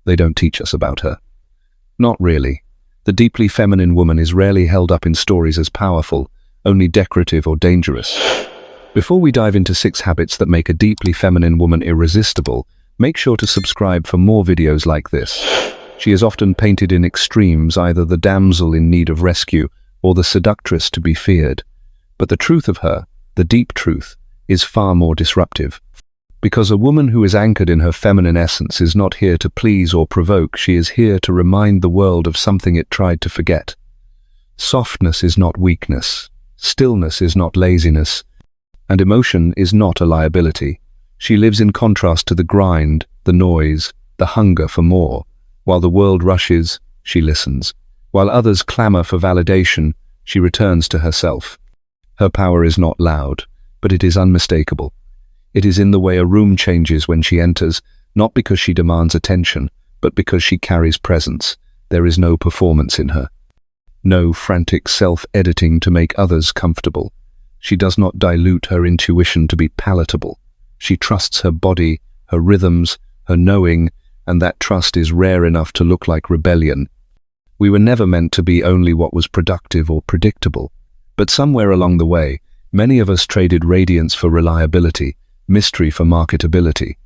they don't teach us about her. Not really. The deeply feminine woman is rarely held up in stories as powerful, only decorative or dangerous. Before we dive into 6 habits that make a deeply feminine woman irresistible, make sure to subscribe for more videos like this. She is often painted in extremes, either the damsel in need of rescue or the seductress to be feared. But the truth of her, the deep truth, is far more disruptive. Because a woman who is anchored in her feminine essence is not here to please or provoke, she is here to remind the world of something it tried to forget. Softness is not weakness, stillness is not laziness, and emotion is not a liability. She lives in contrast to the grind, the noise, the hunger for more. While the world rushes, she listens. While others clamor for validation, she returns to herself. Her power is not loud, but it is unmistakable. It is in the way a room changes when she enters, not because she demands attention, but because she carries presence. There is no performance in her. No frantic self-editing to make others comfortable. She does not dilute her intuition to be palatable. She trusts her body, her rhythms, her knowing, and that trust is rare enough to look like rebellion. We were never meant to be only what was productive or predictable. But somewhere along the way, many of us traded radiance for reliability, mystery for marketability.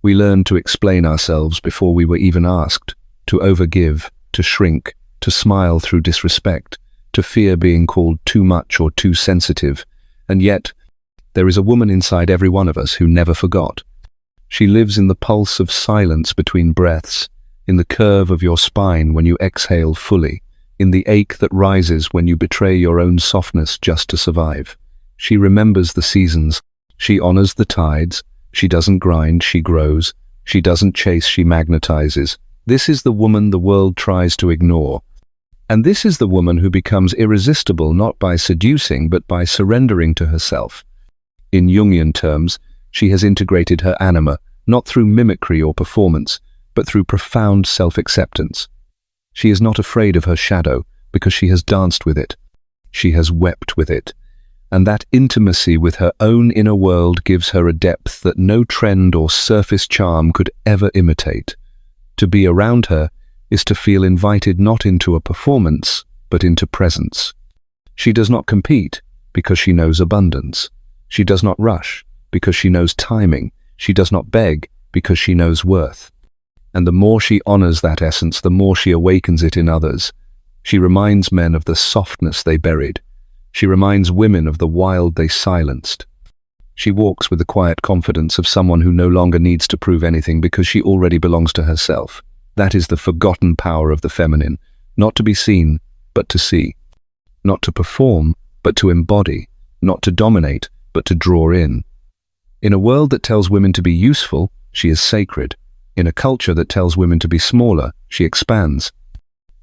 We learned to explain ourselves before we were even asked, to overgive, to shrink, to smile through disrespect, to fear being called too much or too sensitive. And yet, there is a woman inside every one of us who never forgot. She lives in the pulse of silence between breaths, in the curve of your spine when you exhale fully, in the ache that rises when you betray your own softness just to survive. She remembers the seasons. She honors the tides. She doesn't grind, she grows. She doesn't chase, she magnetizes. This is the woman the world tries to ignore. And this is the woman who becomes irresistible not by seducing but by surrendering to herself. In Jungian terms, she has integrated her anima, not through mimicry or performance, but through profound self-acceptance. She is not afraid of her shadow because she has danced with it. She has wept with it. And that intimacy with her own inner world gives her a depth that no trend or surface charm could ever imitate. To be around her is to feel invited not into a performance, but into presence. She does not compete because she knows abundance. She does not rush because she knows timing. She does not beg because she knows worth. And the more she honors that essence, the more she awakens it in others. She reminds men of the softness they buried. She reminds women of the wild they silenced. She walks with the quiet confidence of someone who no longer needs to prove anything because she already belongs to herself. That is the forgotten power of the feminine, not to be seen, but to see. Not to perform, but to embody. Not to dominate, but to draw in. In a world that tells women to be useful, she is sacred. In a culture that tells women to be smaller, she expands.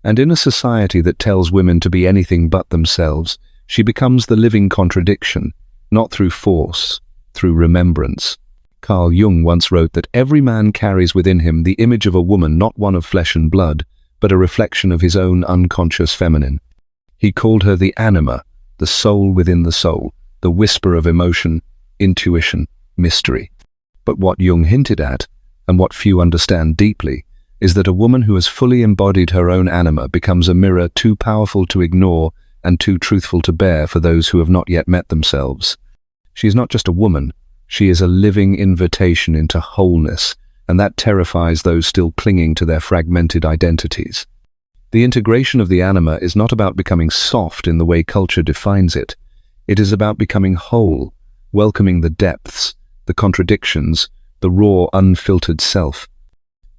And in a society that tells women to be anything but themselves, she becomes the living contradiction, not through force, through remembrance. Carl Jung once wrote that every man carries within him the image of a woman, not one of flesh and blood, but a reflection of his own unconscious feminine. He called her the anima, the soul within the soul, the whisper of emotion, intuition, mystery. But what Jung hinted at, and what few understand deeply, is that a woman who has fully embodied her own anima becomes a mirror too powerful to ignore and too truthful to bear for those who have not yet met themselves. She is not just a woman, she is a living invitation into wholeness, and that terrifies those still clinging to their fragmented identities. The integration of the anima is not about becoming soft in the way culture defines it. It is about becoming whole, welcoming the depths, the contradictions, the raw, unfiltered self.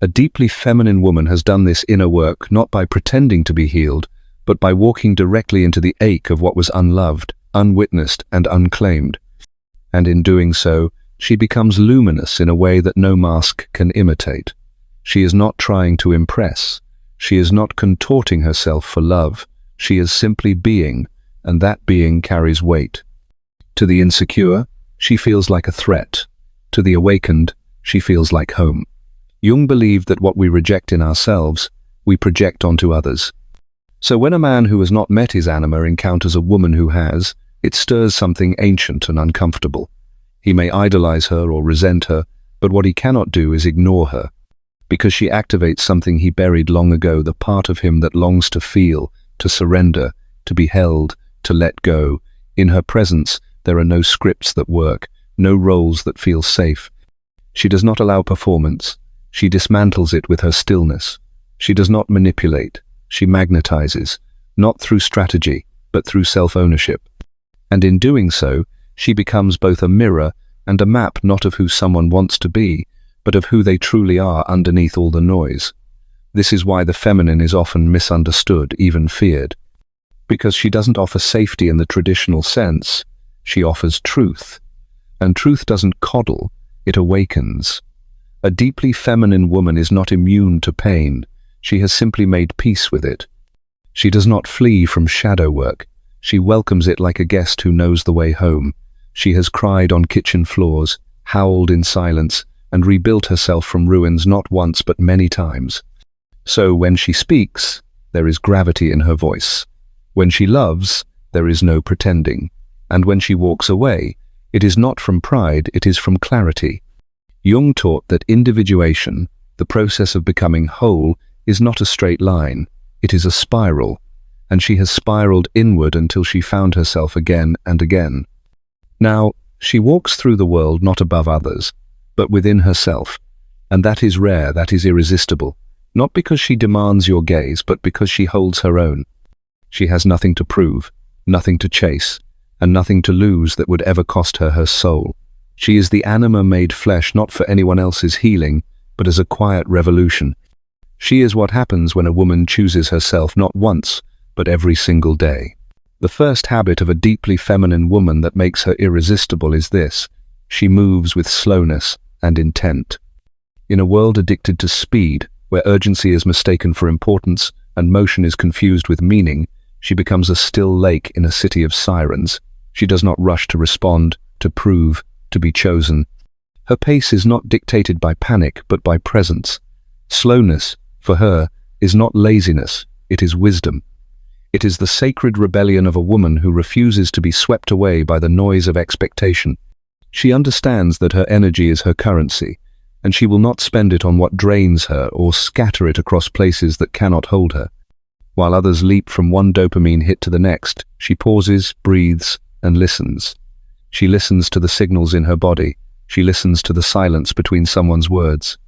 A deeply feminine woman has done this inner work not by pretending to be healed, but by walking directly into the ache of what was unloved, unwitnessed, and unclaimed. And in doing so, she becomes luminous in a way that no mask can imitate. She is not trying to impress. She is not contorting herself for love. She is simply being, and that being carries weight. To the insecure, she feels like a threat. To the awakened, she feels like home. Jung believed that what we reject in ourselves, we project onto others. So when a man who has not met his anima encounters a woman who has, it stirs something ancient and uncomfortable. He may idolize her or resent her, but what he cannot do is ignore her. because she activates something he buried long ago, the part of him that longs to feel, to surrender, to be held, to let go. In her presence, there are no scripts that work, no roles that feel safe. She does not allow performance. She dismantles it with her stillness. She does not manipulate. She magnetizes, not through strategy, but through self-ownership. And in doing so, she becomes both a mirror and a map, not of who someone wants to be, but of who they truly are underneath all the noise. This is why the feminine is often misunderstood, even feared. Because she doesn't offer safety in the traditional sense, she offers truth. And truth doesn't coddle, it awakens. A deeply feminine woman is not immune to pain. She has simply made peace with it. She does not flee from shadow work. She welcomes it like a guest who knows the way home. She has cried on kitchen floors, howled in silence, and rebuilt herself from ruins not once but many times. So when she speaks, there is gravity in her voice. When she loves, there is no pretending. And when she walks away, it is not from pride, it is from clarity. Jung taught that individuation, the process of becoming whole, is not a straight line, it is a spiral, and she has spiraled inward until she found herself again and again. Now, she walks through the world not above others, but within herself, and that is rare, that is irresistible, not because she demands your gaze, but because she holds her own. She has nothing to prove, nothing to chase, and nothing to lose that would ever cost her her soul. She is the anima made flesh, not for anyone else's healing, but as a quiet revolution. She is what happens when a woman chooses herself not once, but every single day. The first habit of a deeply feminine woman that makes her irresistible is this: she moves with slowness and intent. In a world addicted to speed, where urgency is mistaken for importance and motion is confused with meaning, she becomes a still lake in a city of sirens. She does not rush to respond, to prove, to be chosen. Her pace is not dictated by panic, but by presence. Slowness, for her, is not laziness, it is wisdom. It is the sacred rebellion of a woman who refuses to be swept away by the noise of expectation. She understands that her energy is her currency, and she will not spend it on what drains her or scatter it across places that cannot hold her. While others leap from one dopamine hit to the next, she pauses, breathes, and listens. She listens to the signals in her body. She listens to the silence between someone's words.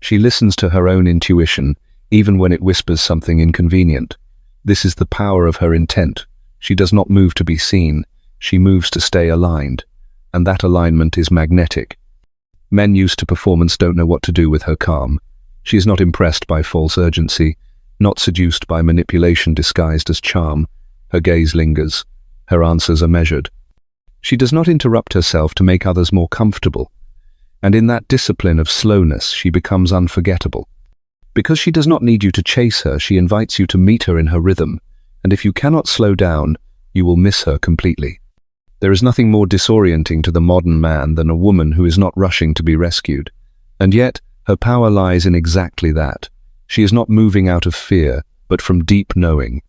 She listens to her own intuition, even when it whispers something inconvenient. This is the power of her intent. She does not move to be seen. She moves to stay aligned. And that alignment is magnetic. Men used to performance don't know what to do with her calm. She is not impressed by false urgency, not seduced by manipulation disguised as charm. Her gaze lingers. Her answers are measured. She does not interrupt herself to make others more comfortable. And in that discipline of slowness, she becomes unforgettable. Because she does not need you to chase her, she invites you to meet her in her rhythm. And if you cannot slow down, you will miss her completely. There is nothing more disorienting to the modern man than a woman who is not rushing to be rescued. And yet, her power lies in exactly that. She is not moving out of fear, but from deep knowing.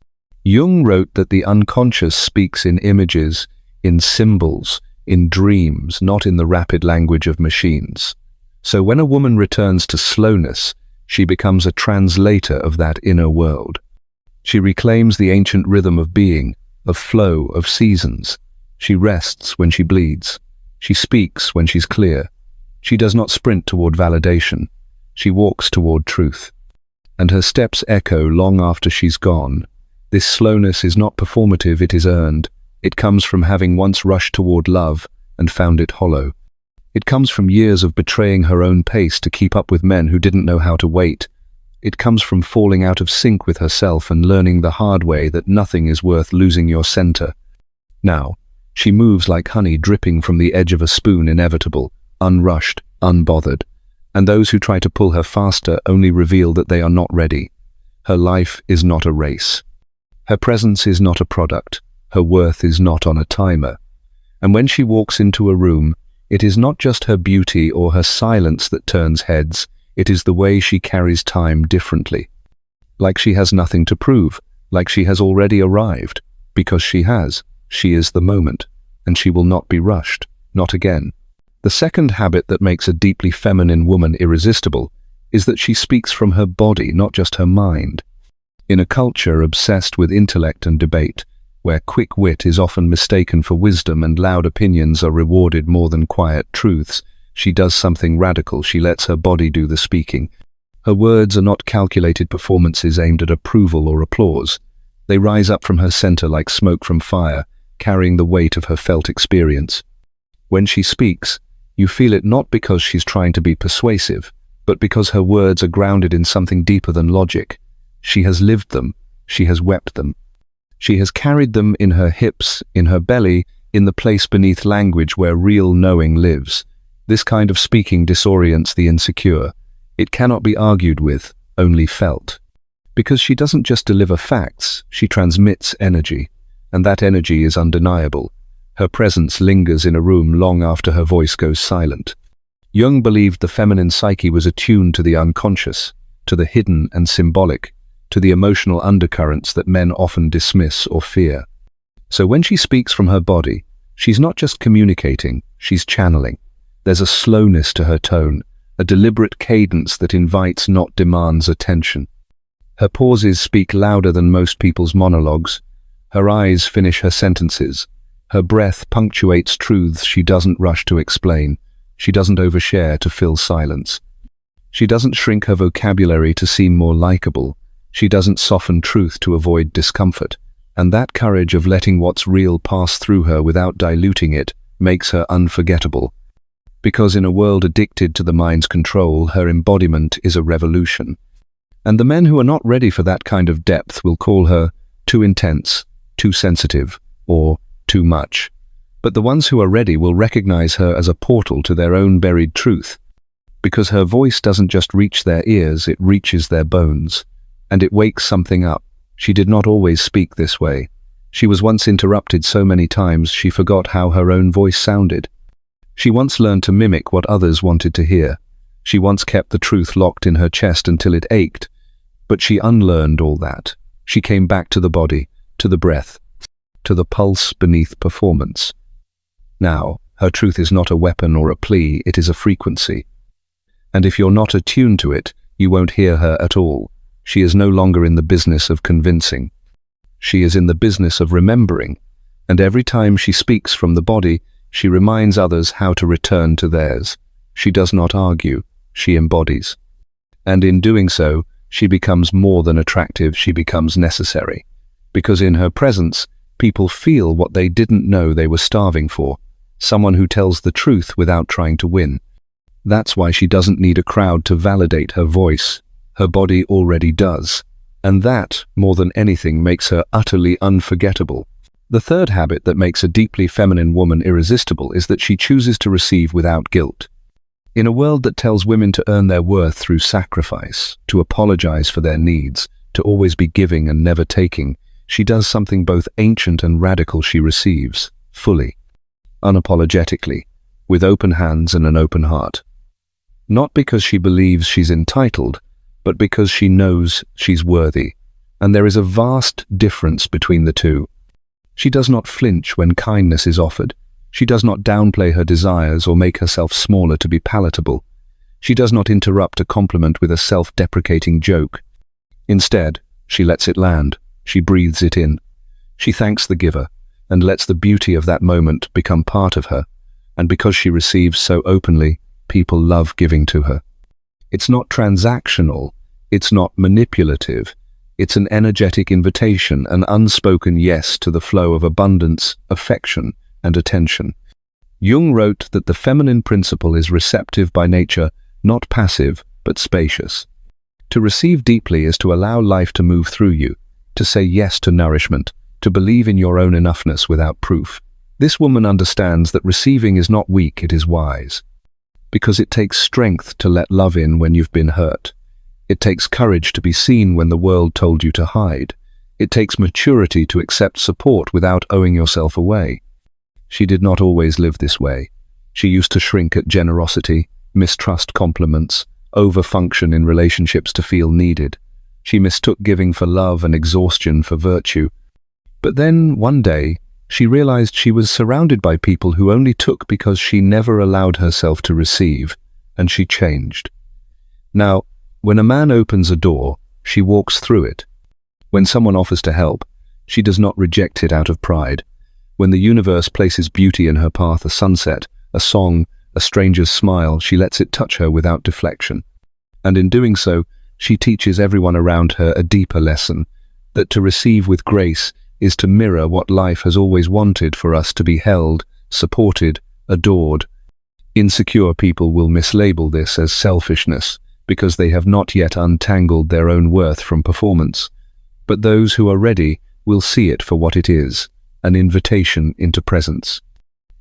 Jung wrote that the unconscious speaks in images, in symbols, in dreams, not in the rapid language of machines. So when a woman returns to slowness, she becomes a translator of that inner world. She reclaims the ancient rhythm of being, of flow, of seasons. She rests when she bleeds. She speaks when she's clear. She does not sprint toward validation. She walks toward truth. And her steps echo long after she's gone. This slowness is not performative, it is earned. It comes from having once rushed toward love and found it hollow. It comes from years of betraying her own pace to keep up with men who didn't know how to wait. It comes from falling out of sync with herself and learning the hard way that nothing is worth losing your center. Now, she moves like honey dripping from the edge of a spoon, inevitable, unrushed, unbothered. And those who try to pull her faster only reveal that they are not ready. Her life is not a race. Her presence is not a product. Her worth is not on a timer. And when she walks into a room, it is not just her beauty or her silence that turns heads, it is the way she carries time differently. Like she has nothing to prove, like she has already arrived. Because she has. She is the moment, and she will not be rushed, not again. The second habit that makes a deeply feminine woman irresistible is that she speaks from her body, not just her mind. In a culture obsessed with intellect and debate, where quick wit is often mistaken for wisdom and loud opinions are rewarded more than quiet truths, she does something radical. She lets her body do the speaking. Her words are not calculated performances aimed at approval or applause. They rise up from her center like smoke from fire, carrying the weight of her felt experience. When she speaks, you feel it not because she's trying to be persuasive, but because her words are grounded in something deeper than logic. She has lived them. She has wept them. She has carried them in her hips, in her belly, in the place beneath language where real knowing lives. This kind of speaking disorients the insecure. It cannot be argued with, only felt. Because she doesn't just deliver facts, she transmits energy, and that energy is undeniable. Her presence lingers in a room long after her voice goes silent. Jung believed the feminine psyche was attuned to the unconscious, to the hidden and symbolic, to the emotional undercurrents that men often dismiss or fear. So when she speaks from her body, she's not just communicating, she's channeling. There's a slowness to her tone, a deliberate cadence that invites, not demands, attention. Her pauses speak louder than most people's monologues. Her eyes finish her sentences. Her breath punctuates truths she doesn't rush to explain. She doesn't overshare to fill silence. She doesn't shrink her vocabulary to seem more likable. She doesn't soften truth to avoid discomfort. And that courage of letting what's real pass through her without diluting it makes her unforgettable. Because in a world addicted to the mind's control, her embodiment is a revolution. And the men who are not ready for that kind of depth will call her too intense, too sensitive, or too much. But the ones who are ready will recognize her as a portal to their own buried truth. Because her voice doesn't just reach their ears, it reaches their bones. And it wakes something up. She did not always speak this way. She was once interrupted so many times she forgot how her own voice sounded. She once learned to mimic what others wanted to hear. She once kept the truth locked in her chest until it ached. But she unlearned all that. She came back to the body, to the breath, to the pulse beneath performance. Now, her truth is not a weapon or a plea, it is a frequency. And if you're not attuned to it, you won't hear her at all. She is no longer in the business of convincing. She is in the business of remembering. And every time she speaks from the body, she reminds others how to return to theirs. She does not argue, she embodies. And in doing so, she becomes more than attractive, she becomes necessary. Because in her presence, people feel what they didn't know they were starving for. Someone who tells the truth without trying to win. That's why she doesn't need a crowd to validate her voice. Her body already does. And that, more than anything, makes her utterly unforgettable. The third habit that makes a deeply feminine woman irresistible is that she chooses to receive without guilt. In a world that tells women to earn their worth through sacrifice, to apologize for their needs, to always be giving and never taking, she does something both ancient and radical. She receives, fully, unapologetically, with open hands and an open heart. Not because she believes she's entitled, but because she knows she's worthy. And there is a vast difference between the two. She does not flinch when kindness is offered. She does not downplay her desires or make herself smaller to be palatable. She does not interrupt a compliment with a self-deprecating joke. Instead, she lets it land. She breathes it in. She thanks the giver and lets the beauty of that moment become part of her. And because she receives so openly, people love giving to her. It's not transactional. It's not manipulative. It's an energetic invitation, an unspoken yes to the flow of abundance, affection, and attention. Jung wrote that the feminine principle is receptive by nature, not passive, but spacious. To receive deeply is to allow life to move through you, to say yes to nourishment, to believe in your own enoughness without proof. This woman understands that receiving is not weak, it is wise. Because it takes strength to let love in when you've been hurt. It takes courage to be seen when the world told you to hide. It takes maturity to accept support without owing yourself away. She did not always live this way. She used to shrink at generosity, mistrust compliments, overfunction in relationships to feel needed. She mistook giving for love and exhaustion for virtue. But then, one day, she realized she was surrounded by people who only took because she never allowed herself to receive, and she changed. Now, When a man opens a door, she walks through it. When someone offers to help, she does not reject it out of pride. When the universe places beauty in her path, a sunset, a song, a stranger's smile, she lets it touch her without deflection. And in doing so, she teaches everyone around her a deeper lesson, that to receive with grace is to mirror what life has always wanted for us to be held, supported, adored. Insecure people will mislabel this as selfishness, because they have not yet untangled their own worth from performance. But those who are ready will see it for what it is, an invitation into presence.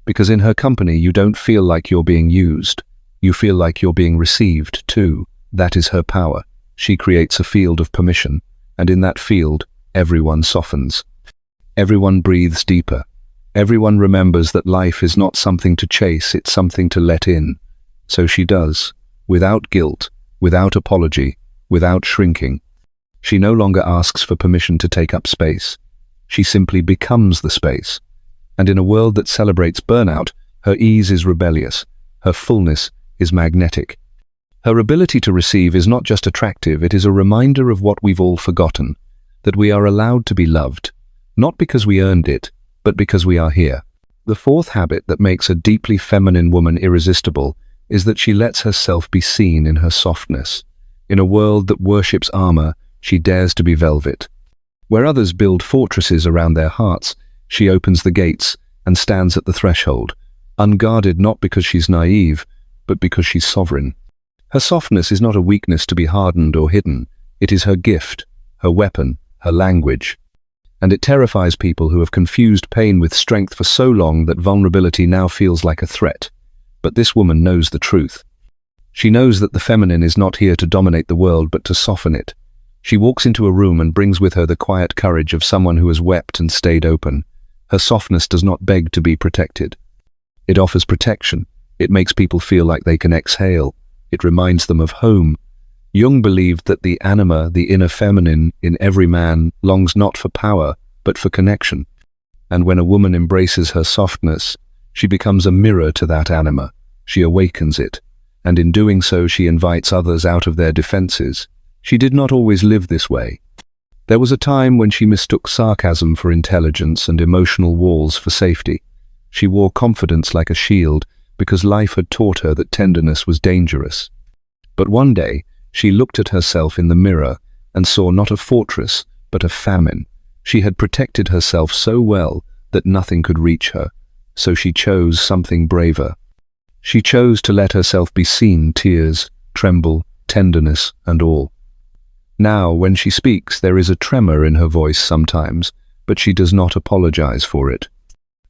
Because in her company you don't feel like you're being used, you feel like you're being received too. That is her power. She creates a field of permission, and in that field, everyone softens. Everyone breathes deeper. Everyone remembers that life is not something to chase, it's something to let in. So she does, without guilt, without apology, without shrinking. She no longer asks for permission to take up space. She simply becomes the space. And in a world that celebrates burnout, her ease is rebellious, her fullness is magnetic. Her ability to receive is not just attractive, it is a reminder of what we've all forgotten, that we are allowed to be loved, not because we earned it, but because we are here. The fourth habit that makes a deeply feminine woman irresistible is that she lets herself be seen in her softness. In a world that worships armor, she dares to be velvet. Where others build fortresses around their hearts, she opens the gates and stands at the threshold, unguarded not because she's naive, but because she's sovereign. Her softness is not a weakness to be hardened or hidden. It is her gift, her weapon, her language. And it terrifies people who have confused pain with strength for so long that vulnerability now feels like a threat. But this woman knows the truth. She knows that the feminine is not here to dominate the world, but to soften it. She walks into a room and brings with her the quiet courage of someone who has wept and stayed open. Her softness does not beg to be protected. It offers protection. It makes people feel like they can exhale. It reminds them of home. Jung believed that the anima, the inner feminine in every man, longs not for power, but for connection. And when a woman embraces her softness, she becomes a mirror to that anima. She awakens it. And in doing so, she invites others out of their defenses. She did not always live this way. There was a time when she mistook sarcasm for intelligence and emotional walls for safety. She wore confidence like a shield, because life had taught her that tenderness was dangerous. But one day, she looked at herself in the mirror and saw not a fortress, but a famine. She had protected herself so well that nothing could reach her, so she chose something braver. She chose to let herself be seen, tears, tremble, tenderness, and all. Now, when she speaks, there is a tremor in her voice sometimes, but she does not apologize for it.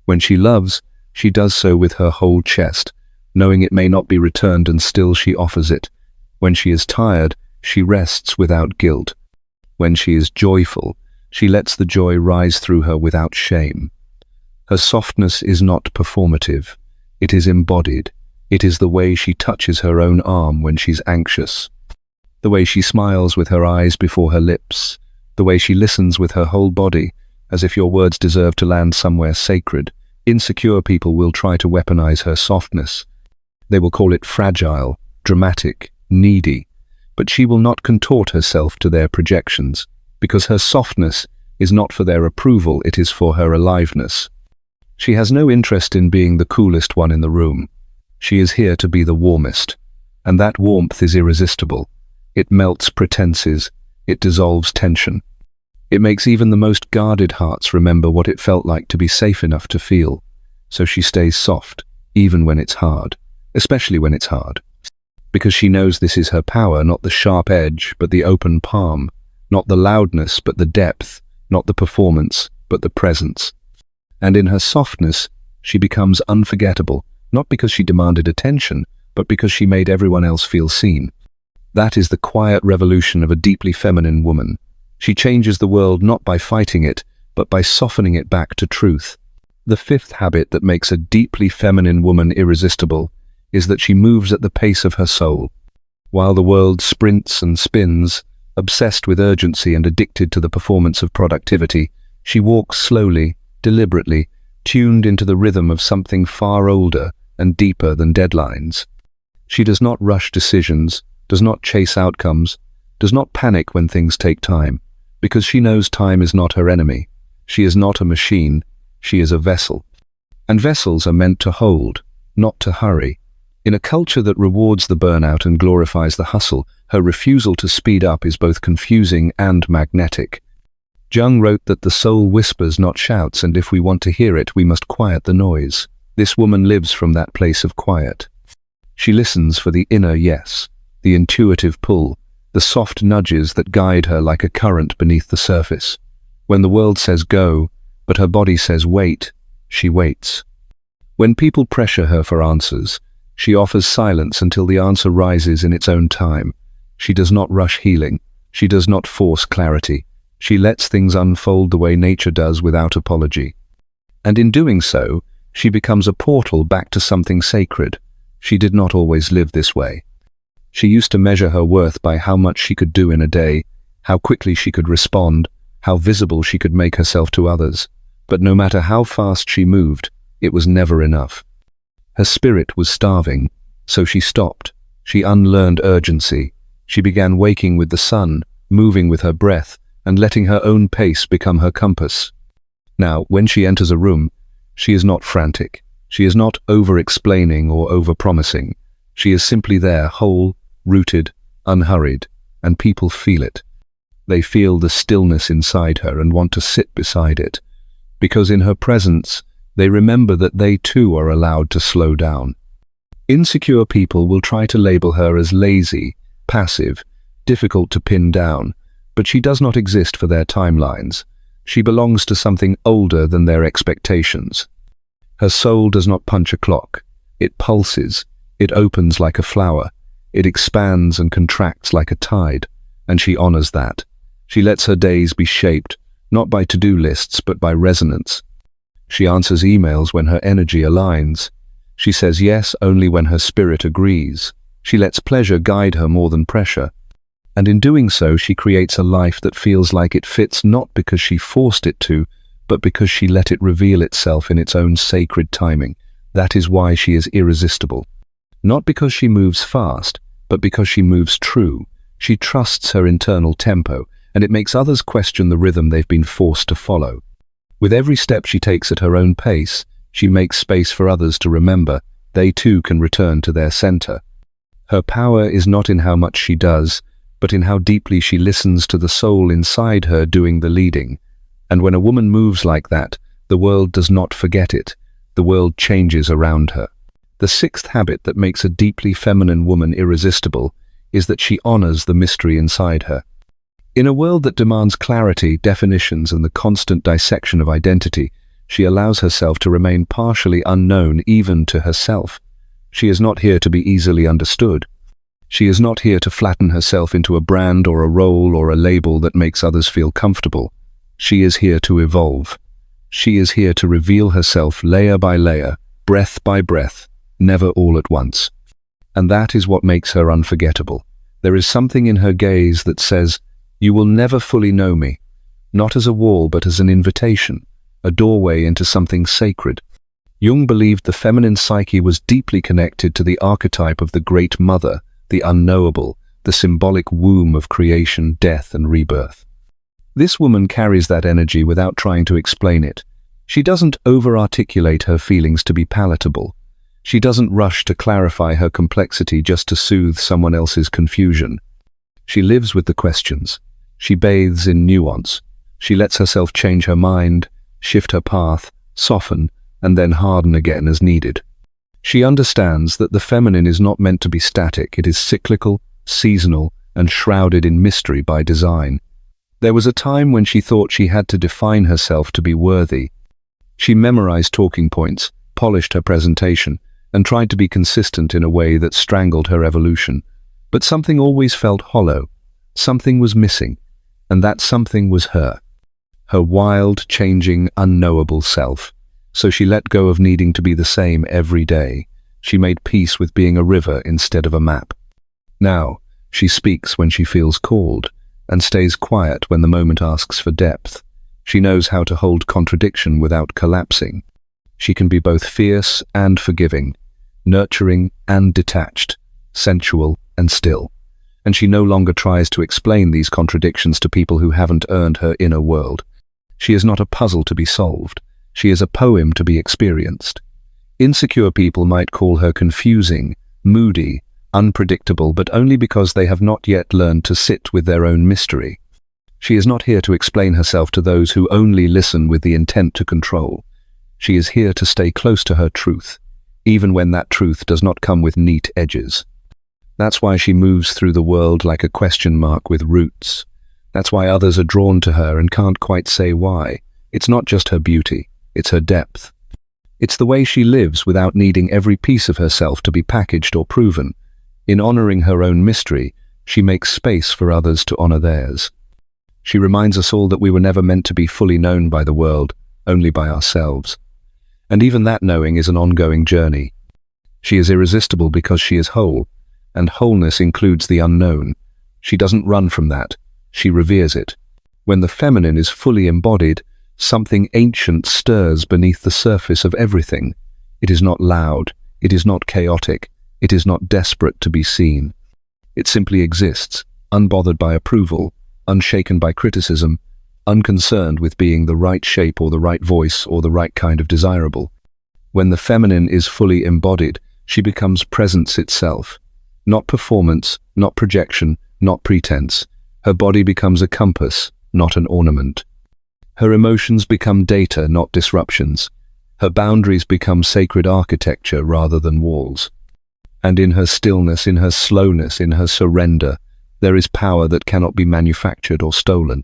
When she loves, she does so with her whole chest, knowing it may not be returned, and still she offers it. When she is tired, she rests without guilt. When she is joyful, she lets the joy rise through her without shame. Her softness is not performative. It is embodied. It is the way she touches her own arm when she's anxious, the way she smiles with her eyes before her lips, the way she listens with her whole body, as if your words deserve to land somewhere sacred. Insecure people will try to weaponize her softness. They will call it fragile, dramatic, needy, but she will not contort herself to their projections, because her softness is not for their approval, it is for her aliveness. She has no interest in being the coolest one in the room. She is here to be the warmest, and that warmth is irresistible. It melts pretenses, it dissolves tension. It makes even the most guarded hearts remember what it felt like to be safe enough to feel. So she stays soft, even when it's hard, especially when it's hard. Because she knows this is her power, not the sharp edge, but the open palm, not the loudness, but the depth, not the performance, but the presence. And in her softness, she becomes unforgettable, not because she demanded attention, but because she made everyone else feel seen. That is the quiet revolution of a deeply feminine woman. She changes the world not by fighting it, but by softening it back to truth. The fifth habit that makes a deeply feminine woman irresistible is that she moves at the pace of her soul. While the world sprints and spins, obsessed with urgency and addicted to the performance of productivity, she walks slowly, deliberately, tuned into the rhythm of something far older and deeper than deadlines. She does not rush decisions, does not chase outcomes, does not panic when things take time, because she knows time is not her enemy. She is not a machine, she is a vessel. And vessels are meant to hold, not to hurry. In a culture that rewards the burnout and glorifies the hustle, her refusal to speed up is both confusing and magnetic. Jung wrote that the soul whispers, not shouts, and if we want to hear it, we must quiet the noise. This woman lives from that place of quiet. She listens for the inner yes, the intuitive pull, the soft nudges that guide her like a current beneath the surface. When the world says go, but her body says wait, she waits. When people pressure her for answers, she offers silence until the answer rises in its own time. She does not rush healing. She does not force clarity. She lets things unfold the way nature does without apology. And in doing so, she becomes a portal back to something sacred. She did not always live this way. She used to measure her worth by how much she could do in a day, how quickly she could respond, how visible she could make herself to others. But no matter how fast she moved, it was never enough. Her spirit was starving, so she stopped. She unlearned urgency. She began waking with the sun, moving with her breath, and letting her own pace become her compass. Now, when she enters a room, she is not frantic. She is not over-explaining or over-promising. She is simply there, whole, rooted, unhurried, and people feel it. They feel the stillness inside her and want to sit beside it, because in her presence, they remember that they too are allowed to slow down. Insecure people will try to label her as lazy, passive, difficult to pin down, but she does not exist for their timelines. She belongs to something older than their expectations. Her soul does not punch a clock. It pulses. It opens like a flower. It expands and contracts like a tide, and she honors that. She lets her days be shaped, not by to-do lists, but by resonance. She answers emails when her energy aligns. She says yes only when her spirit agrees. She lets pleasure guide her more than pressure. And in doing so, she creates a life that feels like it fits not because she forced it to, but because she let it reveal itself in its own sacred timing. That is why she is irresistible. Not because she moves fast, but because she moves true. She trusts her internal tempo, and it makes others question the rhythm they've been forced to follow. With every step she takes at her own pace, she makes space for others to remember they too can return to their center. Her power is not in how much she does, but in how deeply she listens to the soul inside her doing the leading. And when a woman moves like that, the world does not forget it. The world changes around her. The sixth habit that makes a deeply feminine woman irresistible is that she honors the mystery inside her. In a world that demands clarity, definitions, and the constant dissection of identity, she allows herself to remain partially unknown even to herself. She is not here to be easily understood. She is not here to flatten herself into a brand or a role or a label that makes others feel comfortable. She is here to evolve. She is here to reveal herself layer by layer, breath by breath, never all at once. And that is what makes her unforgettable. There is something in her gaze that says, "You will never fully know me," not as a wall but as an invitation, a doorway into something sacred. Jung believed the feminine psyche was deeply connected to the archetype of the Great Mother, the unknowable, the symbolic womb of creation, death, and rebirth. This woman carries that energy without trying to explain it. She doesn't over-articulate her feelings to be palatable. She doesn't rush to clarify her complexity just to soothe someone else's confusion. She lives with the questions. She bathes in nuance. She lets herself change her mind, shift her path, soften, and then harden again as needed. She understands that the feminine is not meant to be static. It is cyclical, seasonal, and shrouded in mystery by design. There was a time when she thought she had to define herself to be worthy. She memorized talking points, polished her presentation, and tried to be consistent in a way that strangled her evolution. But something always felt hollow. Something was missing, and that something was her. Her wild, changing, unknowable self. So she let go of needing to be the same every day. She made peace with being a river instead of a map. Now, she speaks when she feels called, and stays quiet when the moment asks for depth. She knows how to hold contradiction without collapsing. She can be both fierce and forgiving, nurturing and detached, sensual and still. and she no longer tries to explain these contradictions to people who haven't earned her inner world. She is not a puzzle to be solved. She is a poem to be experienced. Insecure people might call her confusing, moody, unpredictable, but only because they have not yet learned to sit with their own mystery. She is not here to explain herself to those who only listen with the intent to control. She is here to stay close to her truth, even when that truth does not come with neat edges. That's why she moves through the world like a question mark with roots. That's why others are drawn to her and can't quite say why. It's not just her beauty, it's her depth. It's the way she lives without needing every piece of herself to be packaged or proven. In honoring her own mystery, she makes space for others to honor theirs. She reminds us all that we were never meant to be fully known by the world, only by ourselves. And even that knowing is an ongoing journey. She is irresistible because she is whole, and wholeness includes the unknown. She doesn't run from that, she reveres it. When the feminine is fully embodied, something ancient stirs beneath the surface of everything. It is not loud, it is not chaotic, it is not desperate to be seen. It simply exists, unbothered by approval, unshaken by criticism, unconcerned with being the right shape or the right voice or the right kind of desirable. When the feminine is fully embodied, she becomes presence itself. Not performance, not projection, not pretense. Her body becomes a compass, not an ornament. Her emotions become data, not disruptions. Her boundaries become sacred architecture rather than walls. And in her stillness, in her slowness, in her surrender, there is power that cannot be manufactured or stolen.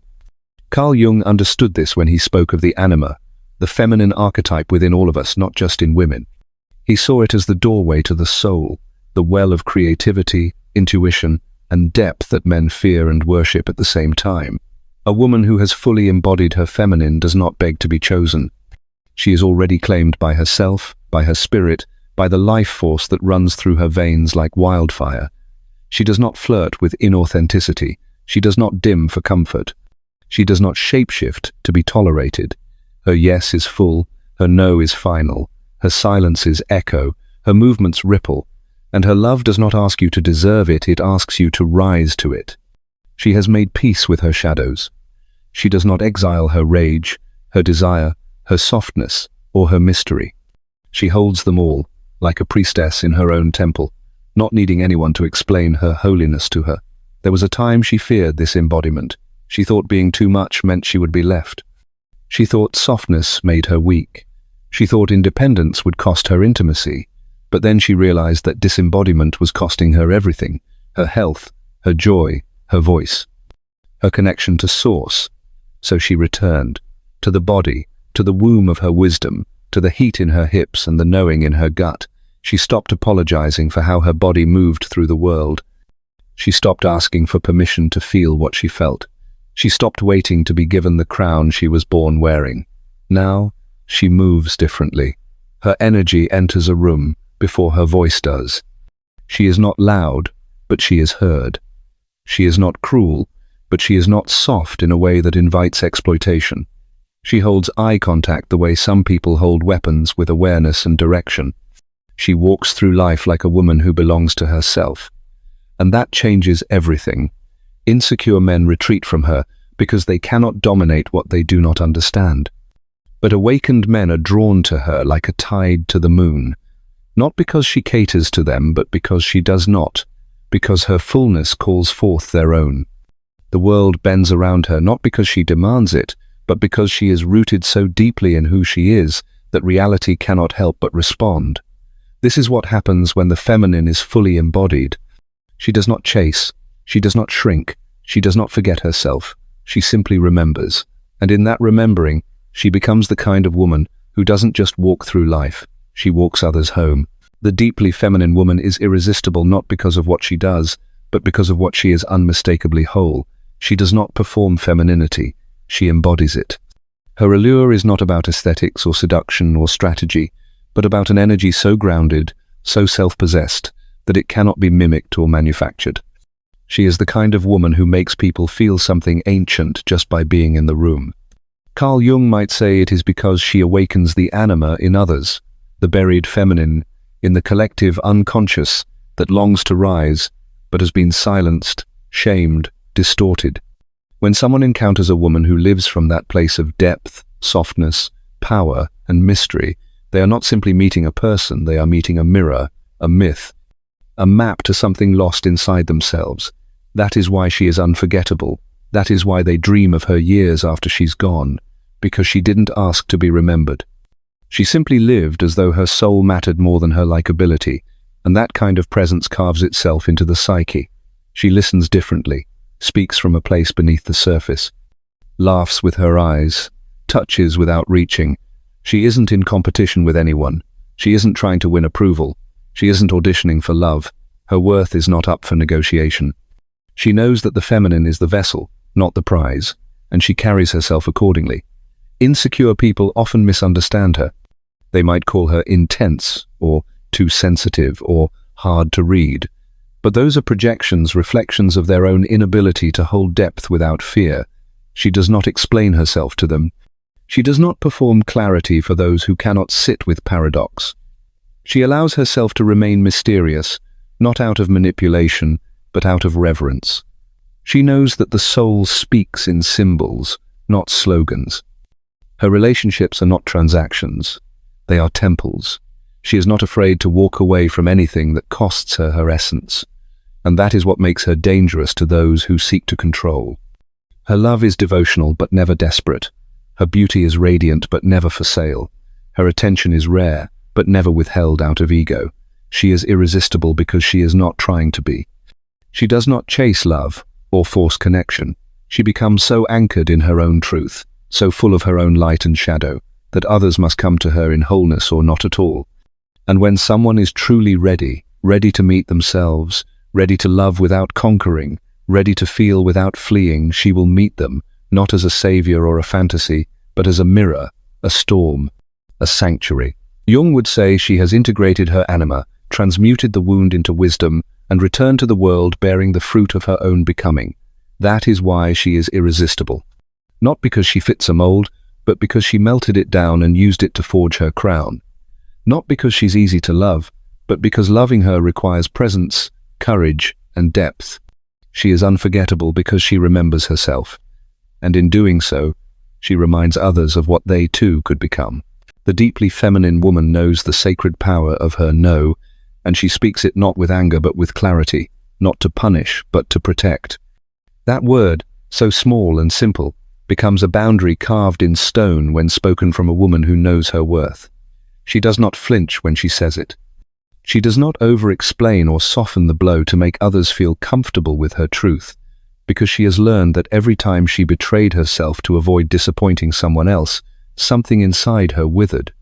Carl Jung understood this when he spoke of the anima, the feminine archetype within all of us, not just in women. He saw it as the doorway to the soul, the well of creativity, intuition, and depth that men fear and worship at the same time. A woman who has fully embodied her feminine does not beg to be chosen. She is already claimed by herself, by her spirit, by the life force that runs through her veins like wildfire. She does not flirt with inauthenticity. She does not dim for comfort. She does not shapeshift to be tolerated. Her yes is full, her no is final, her silences echo, her movements ripple, and her love does not ask you to deserve it, it asks you to rise to it. She has made peace with her shadows. She does not exile her rage, her desire, her softness, or her mystery. She holds them all, like a priestess in her own temple, not needing anyone to explain her holiness to her. There was a time she feared this embodiment. She thought being too much meant she would be left. She thought softness made her weak. She thought independence would cost her intimacy. But then she realized that disembodiment was costing her everything: her health, her joy, her voice, her connection to source. So she returned, to the body, to the womb of her wisdom, to the heat in her hips and the knowing in her gut. She stopped apologizing for how her body moved through the world. She stopped asking for permission to feel what she felt. She stopped waiting to be given the crown she was born wearing. Now, she moves differently. Her energy enters a room before her voice does. She is not loud, but she is heard. She is not cruel, but she is not soft in a way that invites exploitation. She holds eye contact the way some people hold weapons, with awareness and direction. She walks through life like a woman who belongs to herself. And that changes everything. Insecure men retreat from her because they cannot dominate what they do not understand. But awakened men are drawn to her like a tide to the moon. Not because she caters to them, but because she does not, because her fullness calls forth their own. The world bends around her not because she demands it, but because she is rooted so deeply in who she is that reality cannot help but respond. This is what happens when the feminine is fully embodied. She does not chase, she does not shrink, she does not forget herself, she simply remembers. And in that remembering, she becomes the kind of woman who doesn't just walk through life, she walks others home. The deeply feminine woman is irresistible not because of what she does, but because of what she is unmistakably whole. She does not perform femininity, she embodies it. Her allure is not about aesthetics or seduction or strategy, but about an energy so grounded, so self-possessed, that it cannot be mimicked or manufactured. She is the kind of woman who makes people feel something ancient just by being in the room. Carl Jung might say it is because she awakens the anima in others, the buried feminine, in the collective unconscious that longs to rise, but has been silenced, shamed, distorted. When someone encounters a woman who lives from that place of depth, softness, power, and mystery, they are not simply meeting a person, they are meeting a mirror, a myth, a map to something lost inside themselves. That is why she is unforgettable. That is why they dream of her years after she's gone, because she didn't ask to be remembered. She simply lived as though her soul mattered more than her likability, and that kind of presence carves itself into the psyche. She listens differently, speaks from a place beneath the surface, laughs with her eyes, touches without reaching. She isn't in competition with anyone. She isn't trying to win approval. She isn't auditioning for love. Her worth is not up for negotiation. She knows that the feminine is the vessel, not the prize, and she carries herself accordingly. Insecure people often misunderstand her. They might call her intense, or too sensitive, or hard to read. But those are projections, reflections of their own inability to hold depth without fear. She does not explain herself to them. She does not perform clarity for those who cannot sit with paradox. She allows herself to remain mysterious, not out of manipulation, but out of reverence. She knows that the soul speaks in symbols, not slogans. Her relationships are not transactions. They are temples. She is not afraid to walk away from anything that costs her her essence. And that is what makes her dangerous to those who seek to control. Her love is devotional but never desperate. Her beauty is radiant but never for sale. Her attention is rare but never withheld out of ego. She is irresistible because she is not trying to be. She does not chase love or force connection. She becomes so anchored in her own truth, so full of her own light and shadow, that others must come to her in wholeness or not at all. And when someone is truly ready to meet themselves, ready to love without conquering, ready to feel without fleeing, she will meet them, not as a savior or a fantasy, but as a mirror, a storm, a sanctuary. Jung would say she has integrated her anima, transmuted the wound into wisdom, and returned to the world bearing the fruit of her own becoming. That is why she is irresistible. Not because she fits a mold, but because she melted it down and used it to forge her crown. Not because she's easy to love, but because loving her requires presence, courage, and depth. She is unforgettable because she remembers herself. And in doing so, she reminds others of what they too could become. The deeply feminine woman knows the sacred power of her no, and she speaks it not with anger but with clarity, not to punish but to protect. That word, so small and simple, becomes a boundary carved in stone when spoken from a woman who knows her worth. She does not flinch when she says it. She does not over-explain or soften the blow to make others feel comfortable with her truth, because she has learned that every time she betrayed herself to avoid disappointing someone else, something inside her withered.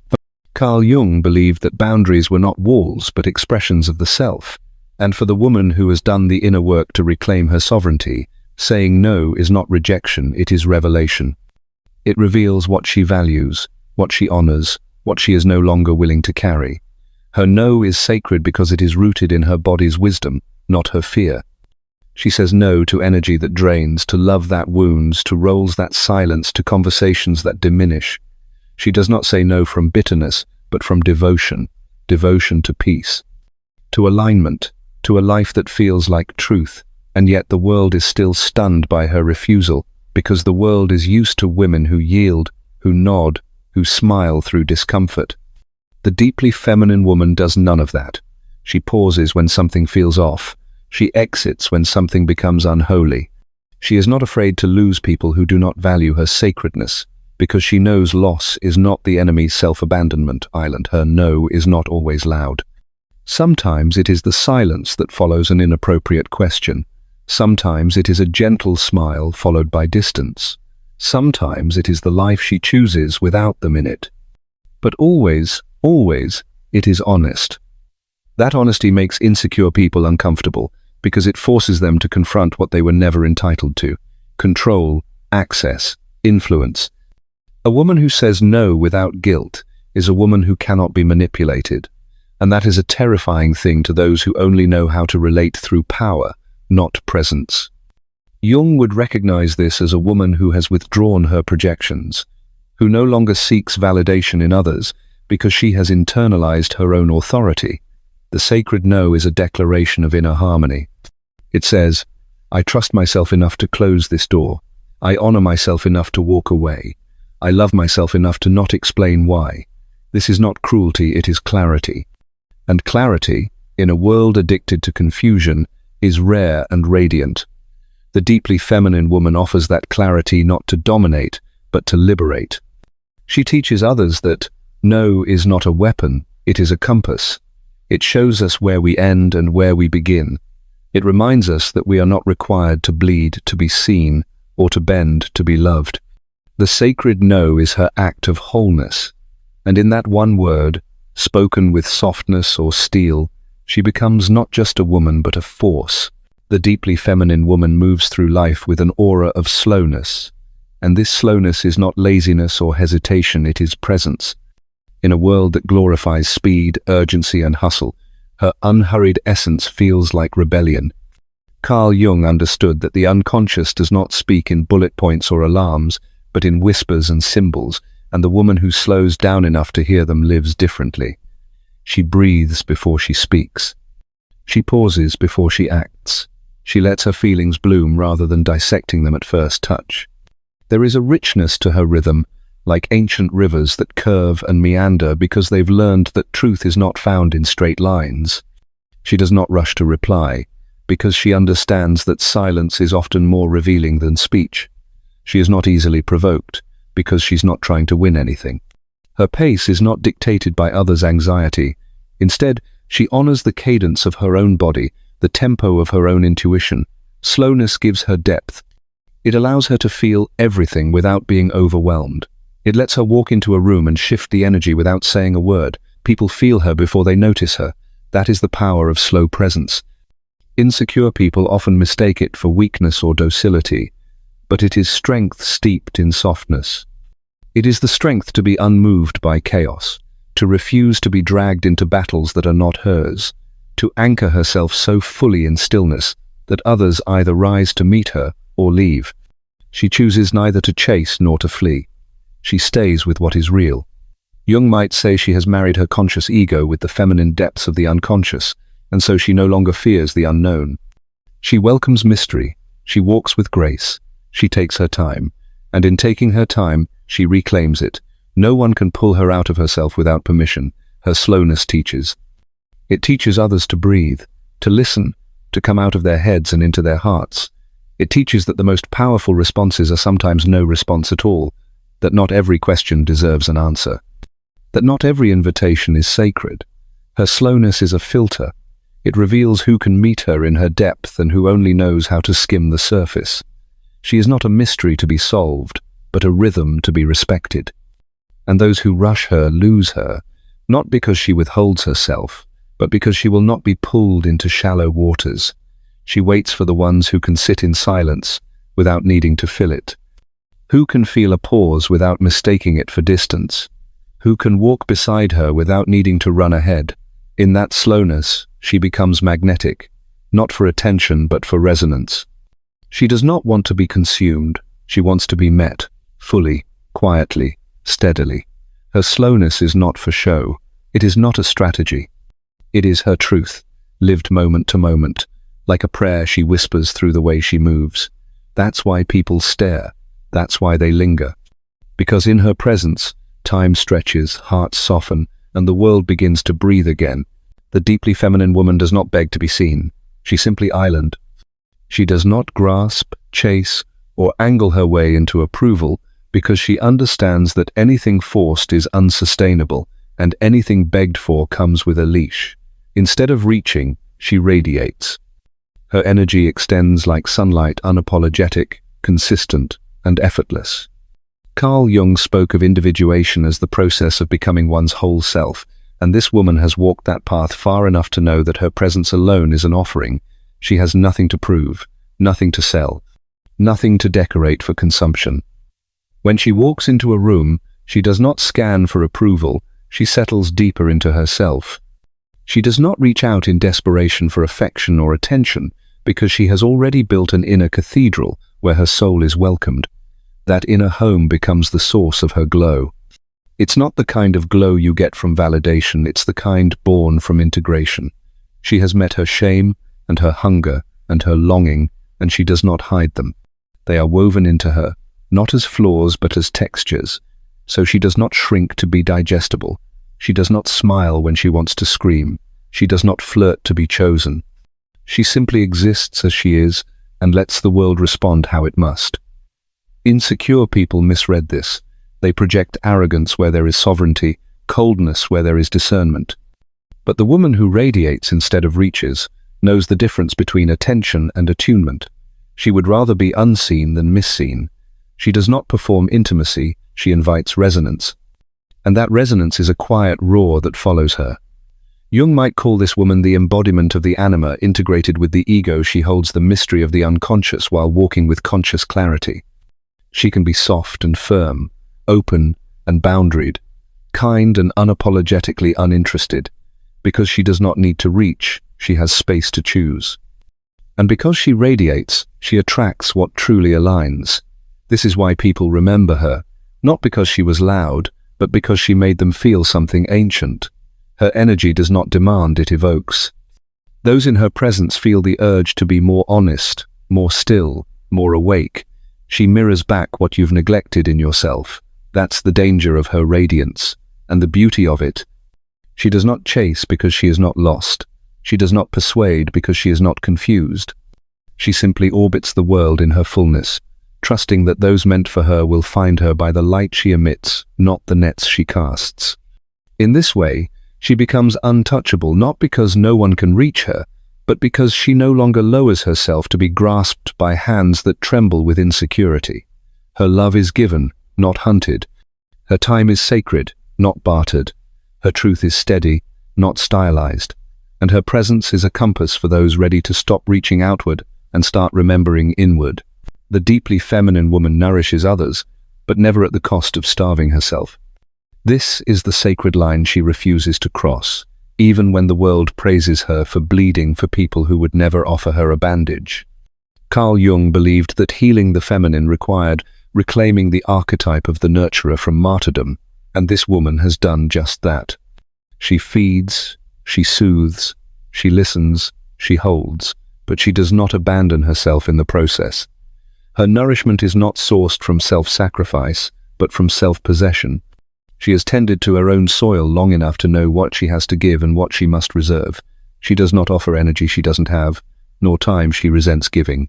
Carl Jung believed that boundaries were not walls but expressions of the self, and for the woman who has done the inner work to reclaim her sovereignty, saying no is not rejection, it is revelation. It reveals what she values, what she honors, what she is no longer willing to carry. Her no is sacred because it is rooted in her body's wisdom, not her fear. She says no to energy that drains, to love that wounds, to roles that silence, to conversations that diminish. She does not say no from bitterness, but from devotion, devotion to peace, to alignment, to a life that feels like truth, and yet the world is still stunned by her refusal, because the world is used to women who yield, who nod, who smile through discomfort. The deeply feminine woman does none of that. She pauses when something feels off. She exits when something becomes unholy. She is not afraid to lose people who do not value her sacredness, because she knows loss is not the enemy's self-abandonment island. Her no is not always loud. Sometimes it is the silence that follows an inappropriate question. Sometimes it is a gentle smile followed by distance. Sometimes it is the life she chooses without them in it. But always, it is honest. That honesty makes insecure people uncomfortable because it forces them to confront what they were never entitled to: control, access, influence. A woman who says no without guilt is a woman who cannot be manipulated, and that is a terrifying thing to those who only know how to relate through power, not presence. Jung would recognize this as a woman who has withdrawn her projections, who no longer seeks validation in others because she has internalized her own authority. The sacred no is a declaration of inner harmony. It says, I trust myself enough to close this door. I honor myself enough to walk away. I love myself enough to not explain why. This is not cruelty, it is clarity. And clarity, in a world addicted to confusion, is rare and radiant. The deeply feminine woman offers that clarity not to dominate, but to liberate. She teaches others that no is not a weapon, it is a compass. It shows us where we end and where we begin. It reminds us that we are not required to bleed to be seen, or to bend to be loved. The sacred no is her act of wholeness, and in that one word, spoken with softness or steel, she becomes not just a woman but a force. The deeply feminine woman moves through life with an aura of slowness, and this slowness is not laziness or hesitation, it is presence. In a world that glorifies speed, urgency and hustle, her unhurried essence feels like rebellion. Carl Jung understood that the unconscious does not speak in bullet points or alarms, but in whispers and symbols, and the woman who slows down enough to hear them lives differently. She breathes before she speaks. She pauses before she acts. She lets her feelings bloom rather than dissecting them at first touch. There is a richness to her rhythm, like ancient rivers that curve and meander because they've learned that truth is not found in straight lines. She does not rush to reply, because she understands that silence is often more revealing than speech. She is not easily provoked, because she's not trying to win anything. Her pace is not dictated by others' anxiety. Instead, she honors the cadence of her own body, the tempo of her own intuition. Slowness gives her depth. It allows her to feel everything without being overwhelmed. It lets her walk into a room and shift the energy without saying a word. People feel her before they notice her. That is the power of slow presence. Insecure people often mistake it for weakness or docility, but it is strength steeped in softness. It is the strength to be unmoved by chaos, to refuse to be dragged into battles that are not hers, to anchor herself so fully in stillness that others either rise to meet her or leave. She chooses neither to chase nor to flee. She stays with what is real. Jung might say she has married her conscious ego with the feminine depths of the unconscious, and so she no longer fears the unknown. She welcomes mystery. She walks with grace. She takes her time, and in taking her time, she reclaims it. No one can pull her out of herself without permission. Her slowness teaches. It teaches others to breathe, to listen, to come out of their heads and into their hearts. It teaches that the most powerful responses are sometimes no response at all, that not every question deserves an answer, that not every invitation is sacred. Her slowness is a filter. It reveals who can meet her in her depth and who only knows how to skim the surface. She is not a mystery to be solved, but a rhythm to be respected. And those who rush her lose her, not because she withholds herself, but because she will not be pulled into shallow waters. She waits for the ones who can sit in silence without needing to fill it. Who can feel a pause without mistaking it for distance? Who can walk beside her without needing to run ahead? In that slowness, she becomes magnetic, not for attention but for resonance. She does not want to be consumed. She wants to be met, fully, quietly, steadily. Her slowness is not for show. It is not a strategy. It is her truth, lived moment to moment, like a prayer she whispers through the way she moves. That's why people stare. That's why they linger. Because in her presence, time stretches, hearts soften, and the world begins to breathe again. The deeply feminine woman does not beg to be seen. She simply island. She does not grasp, chase, or angle her way into approval because she understands that anything forced is unsustainable and anything begged for comes with a leash. Instead of reaching, she radiates. Her energy extends like sunlight, unapologetic, consistent, and effortless. Carl Jung spoke of individuation as the process of becoming one's whole self, and this woman has walked that path far enough to know that her presence alone is an offering. She has nothing to prove, nothing to sell, nothing to decorate for consumption. When she walks into a room, she does not scan for approval, she settles deeper into herself. She does not reach out in desperation for affection or attention, because she has already built an inner cathedral where her soul is welcomed. That inner home becomes the source of her glow. It's not the kind of glow you get from validation, it's the kind born from integration. She has met her shame and her hunger and her longing, and she does not hide them. They are woven into her, not as flaws but as textures. So she does not shrink to be digestible. She does not smile when she wants to scream. She does not flirt to be chosen. She simply exists as she is and lets the world respond how it must. Insecure people misread this. They project arrogance where there is sovereignty, coldness where there is discernment. But the woman who radiates instead of reaches knows the difference between attention and attunement. She would rather be unseen than misseen. She does not perform intimacy, she invites resonance. And that resonance is a quiet roar that follows her. Jung might call this woman the embodiment of the anima integrated with the ego. She holds the mystery of the unconscious while walking with conscious clarity. She can be soft and firm, open and boundaried, kind and unapologetically uninterested. Because she does not need to reach, she has space to choose. And because she radiates, she attracts what truly aligns. This is why people remember her, not because she was loud, but because she made them feel something ancient. Her energy does not demand, it evokes. Those in her presence feel the urge to be more honest, more still, more awake. She mirrors back what you've neglected in yourself. That's the danger of her radiance, and the beauty of it. She does not chase because she is not lost. She does not persuade because she is not confused. She simply orbits the world in her fullness, trusting that those meant for her will find her by the light she emits, not the nets she casts. In this way, she becomes untouchable not because no one can reach her, but because she no longer lowers herself to be grasped by hands that tremble with insecurity. Her love is given, not hunted. Her time is sacred, not bartered. Her truth is steady, not stylized. And her presence is a compass for those ready to stop reaching outward and start remembering inward. The deeply feminine woman nourishes others, but never at the cost of starving herself. This is the sacred line she refuses to cross, even when the world praises her for bleeding for people who would never offer her a bandage. Carl Jung believed that healing the feminine required reclaiming the archetype of the nurturer from martyrdom, and this woman has done just that. She feeds, she soothes, she listens, she holds, but she does not abandon herself in the process. Her nourishment is not sourced from self-sacrifice, but from self-possession. She has tended to her own soil long enough to know what she has to give and what she must reserve. She does not offer energy she doesn't have, nor time she resents giving.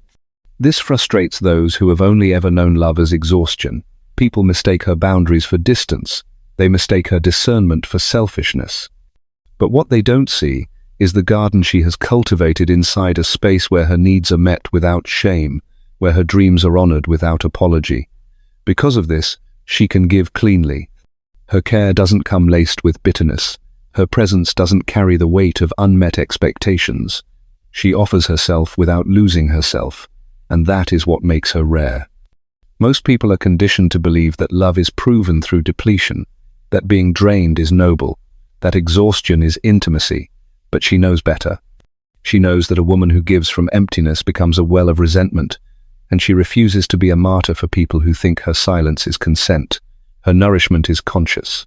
This frustrates those who have only ever known love as exhaustion. People mistake her boundaries for distance. They mistake her discernment for selfishness. But what they don't see is the garden she has cultivated inside a space where her needs are met without shame, where her dreams are honored without apology. Because of this, she can give cleanly. Her care doesn't come laced with bitterness. Her presence doesn't carry the weight of unmet expectations. She offers herself without losing herself, and that is what makes her rare. Most people are conditioned to believe that love is proven through depletion, that being drained is noble, that exhaustion is intimacy, but she knows better. She knows that a woman who gives from emptiness becomes a well of resentment, and she refuses to be a martyr for people who think her silence is consent. Her nourishment is conscious.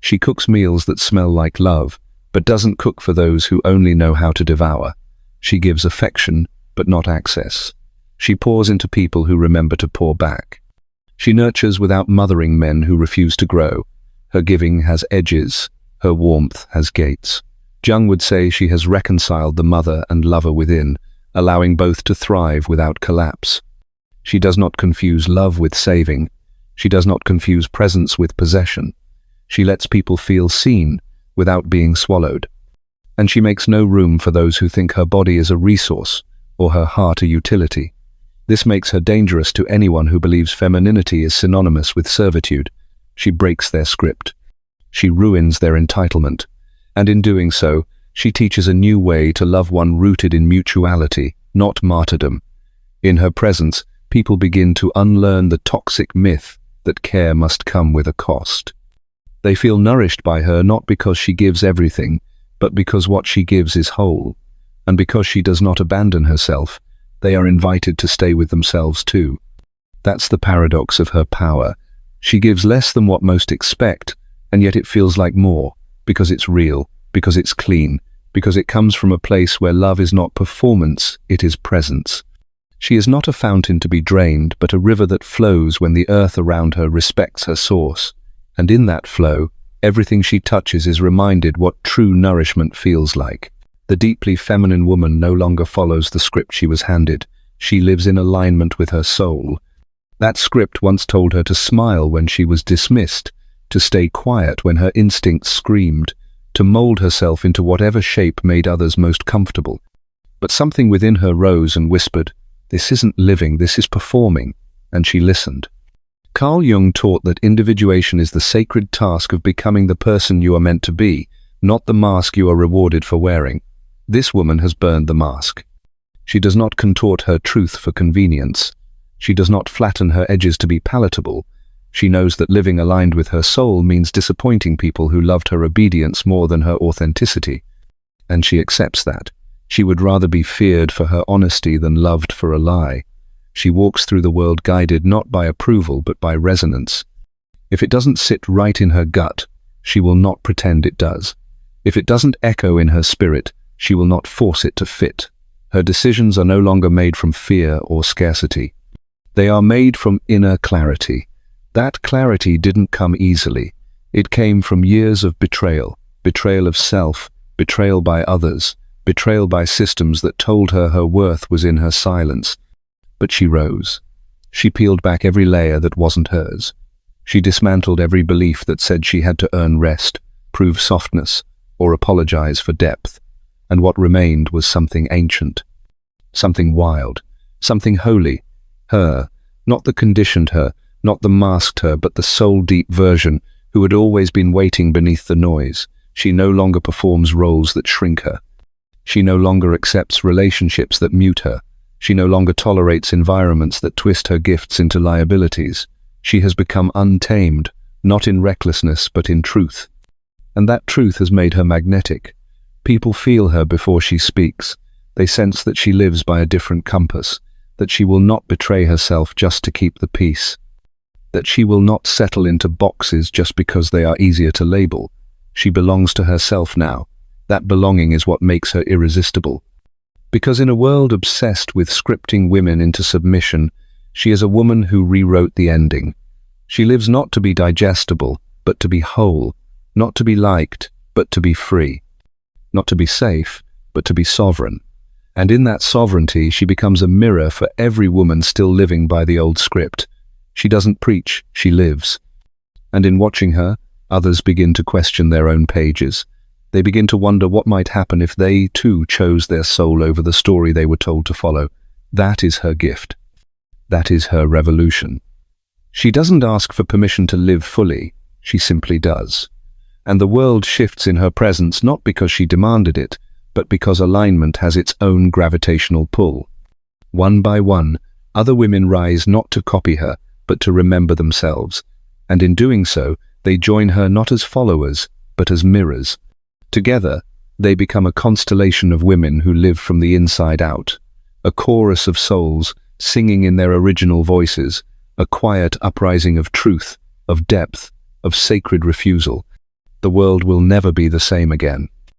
She cooks meals that smell like love, but doesn't cook for those who only know how to devour. She gives affection, but not access. She pours into people who remember to pour back. She nurtures without mothering men who refuse to grow. Her giving has edges, her warmth has gates. Jung would say she has reconciled the mother and lover within, allowing both to thrive without collapse. She does not confuse love with saving. She does not confuse presence with possession. She lets people feel seen without being swallowed. And she makes no room for those who think her body is a resource or her heart a utility. This makes her dangerous to anyone who believes femininity is synonymous with servitude. She breaks their script. She ruins their entitlement. And in doing so, she teaches a new way to love one rooted in mutuality, not martyrdom. In her presence, people begin to unlearn the toxic myth that care must come with a cost. They feel nourished by her not because she gives everything, but because what she gives is whole. And because she does not abandon herself, they are invited to stay with themselves too. That's the paradox of her power. She gives less than what most expect, and yet it feels like more, because it's real, because it's clean, because it comes from a place where love is not performance, it is presence. She is not a fountain to be drained, but a river that flows when the earth around her respects her source. And in that flow, everything she touches is reminded what true nourishment feels like. The deeply feminine woman no longer follows the script she was handed. She lives in alignment with her soul. That script once told her to smile when she was dismissed, to stay quiet when her instincts screamed, to mold herself into whatever shape made others most comfortable. But something within her rose and whispered, "This isn't living, this is performing," and she listened. Carl Jung taught that individuation is the sacred task of becoming the person you are meant to be, not the mask you are rewarded for wearing. This woman has burned the mask. She does not contort her truth for convenience. She does not flatten her edges to be palatable. She knows that living aligned with her soul means disappointing people who loved her obedience more than her authenticity. And she accepts that. She would rather be feared for her honesty than loved for a lie. She walks through the world guided not by approval but by resonance. If it doesn't sit right in her gut, she will not pretend it does. If it doesn't echo in her spirit, she will not force it to fit. Her decisions are no longer made from fear or scarcity. They are made from inner clarity. That clarity didn't come easily. It came from years of betrayal, betrayal of self, betrayal by others, betrayal by systems that told her her worth was in her silence. But she rose. She peeled back every layer that wasn't hers. She dismantled every belief that said she had to earn rest, prove softness, or apologize for depth. And what remained was something ancient, something wild, something holy. Her, not the conditioned her, not the masked her, but the soul-deep version who had always been waiting beneath the noise. She no longer performs roles that shrink her. She no longer accepts relationships that mute her. She no longer tolerates environments that twist her gifts into liabilities. She has become untamed, not in recklessness but in truth. And that truth has made her magnetic. People feel her before she speaks. They sense that she lives by a different compass, that she will not betray herself just to keep the peace, that she will not settle into boxes just because they are easier to label. She belongs to herself now. That belonging is what makes her irresistible. Because in a world obsessed with scripting women into submission, she is a woman who rewrote the ending. She lives not to be digestible, but to be whole, not to be liked, but to be free, not to be safe, but to be sovereign. And in that sovereignty, she becomes a mirror for every woman still living by the old script. She doesn't preach, she lives. And in watching her, others begin to question their own pages. They begin to wonder what might happen if they, too, chose their soul over the story they were told to follow. That is her gift. That is her revolution. She doesn't ask for permission to live fully, she simply does. And the world shifts in her presence not because she demanded it, but because alignment has its own gravitational pull. One by one, other women rise not to copy her, but to remember themselves. And in doing so, they join her not as followers, but as mirrors. Together, they become a constellation of women who live from the inside out, a chorus of souls singing in their original voices, a quiet uprising of truth, of depth, of sacred refusal. The world will never be the same again.